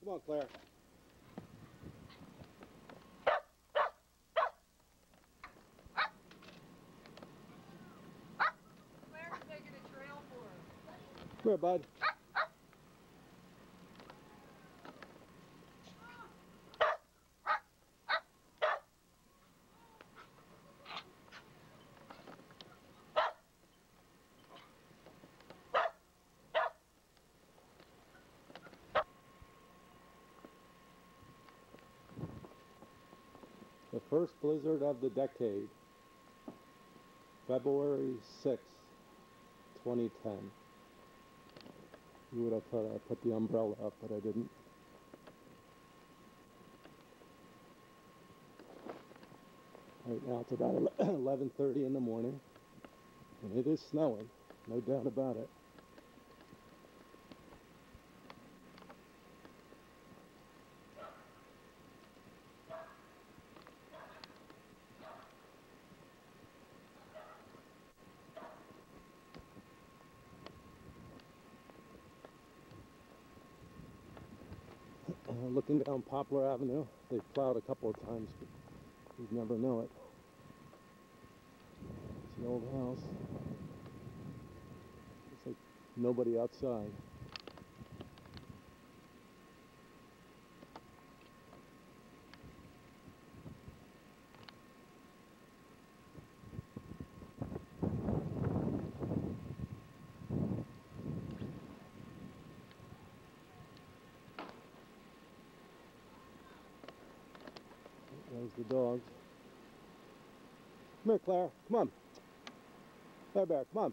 Come on, Claire. Claire's making a trail for us. Come here, bud. The first blizzard of the decade, February 6th, 2010. You would have thought I put the umbrella up, but I didn't. Right now it's about 11:30 in the morning, and it is snowing, no doubt about it. Looking down Poplar Avenue, they've plowed a couple of times, but you'd never know it. It's the old house. It's like nobody outside. There's the dogs. Come here, Claire. Come on. There, Bear. Come on.